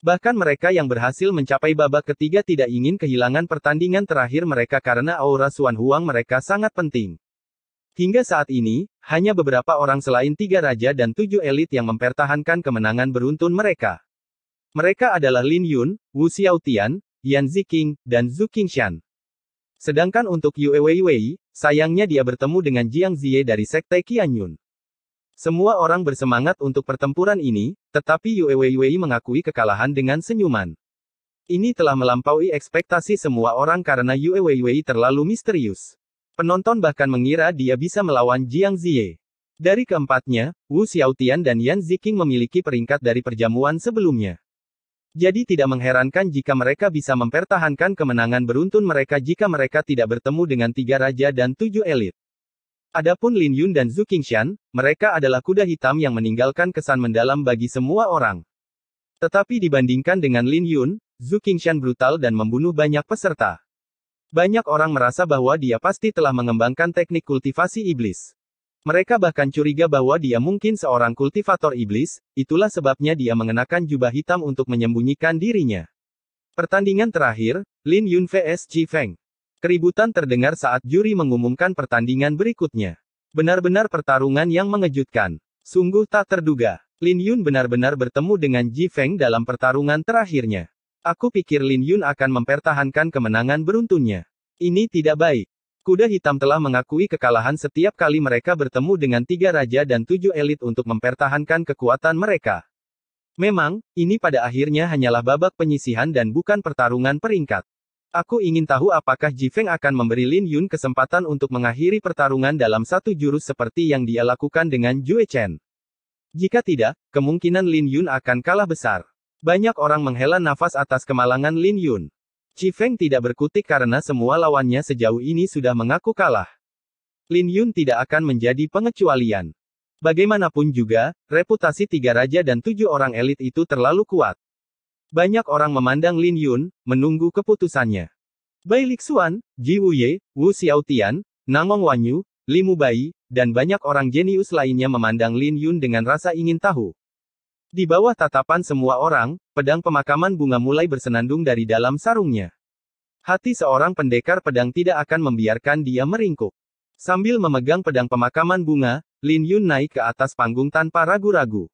S2: Bahkan mereka yang berhasil mencapai babak ketiga tidak ingin kehilangan pertandingan terakhir mereka karena aura Xuan Huang mereka sangat penting. Hingga saat ini, hanya beberapa orang selain 3 raja dan 7 elit yang mempertahankan kemenangan beruntun mereka. Mereka adalah Lin Yun, Wu Xiaotian, Yan Ziqing, dan Zhu Qingshan. Sedangkan untuk Yue Weiwei, sayangnya dia bertemu dengan Jiang Ziye dari Sekte Qianyun. Semua orang bersemangat untuk pertempuran ini, tetapi Yue Weiwei mengakui kekalahan dengan senyuman. Ini telah melampaui ekspektasi semua orang karena Yue Weiwei terlalu misterius. Penonton bahkan mengira dia bisa melawan Jiang Ziye. Dari keempatnya, Wu Xiaotian dan Yan Ziqing memiliki peringkat dari perjamuan sebelumnya. Jadi tidak mengherankan jika mereka bisa mempertahankan kemenangan beruntun mereka jika mereka tidak bertemu dengan 3 raja dan 7 elit. Adapun Lin Yun dan Zhu Qingshan, mereka adalah kuda hitam yang meninggalkan kesan mendalam bagi semua orang. Tetapi dibandingkan dengan Lin Yun, Zhu Qingshan brutal dan membunuh banyak peserta. Banyak orang merasa bahwa dia pasti telah mengembangkan teknik kultivasi iblis. Mereka bahkan curiga bahwa dia mungkin seorang kultivator iblis, itulah sebabnya dia mengenakan jubah hitam untuk menyembunyikan dirinya. Pertandingan terakhir, Lin Yun vs Qi Feng. Keributan terdengar saat juri mengumumkan pertandingan berikutnya. Benar-benar pertarungan yang mengejutkan. Sungguh tak terduga. Lin Yun benar-benar bertemu dengan Qi Feng dalam pertarungan terakhirnya. Aku pikir Lin Yun akan mempertahankan kemenangan beruntunnya. Ini tidak baik. Kuda hitam telah mengakui kekalahan setiap kali mereka bertemu dengan 3 raja dan 7 elit untuk mempertahankan kekuatan mereka. Memang, ini pada akhirnya hanyalah babak penyisihan dan bukan pertarungan peringkat. Aku ingin tahu apakah Qi Feng akan memberi Lin Yun kesempatan untuk mengakhiri pertarungan dalam satu jurus seperti yang dia lakukan dengan Jue Chen. Jika tidak, kemungkinan Lin Yun akan kalah besar. Banyak orang menghela nafas atas kemalangan Lin Yun. Qi Feng tidak berkutik karena semua lawannya sejauh ini sudah mengaku kalah. Lin Yun tidak akan menjadi pengecualian. Bagaimanapun juga, reputasi 3 raja dan 7 orang elit itu terlalu kuat. Banyak orang memandang Lin Yun, menunggu keputusannya. Bai Lixuan, Ji Wuye, Wu Xiaotian, Nangong Wanyu, Li Mubai, dan banyak orang jenius lainnya memandang Lin Yun dengan rasa ingin tahu. Di bawah tatapan semua orang, pedang pemakaman bunga mulai bersenandung dari dalam sarungnya. Hati seorang pendekar pedang tidak akan membiarkan dia meringkuk. Sambil memegang pedang pemakaman bunga, Lin Yun naik ke atas panggung tanpa ragu-ragu.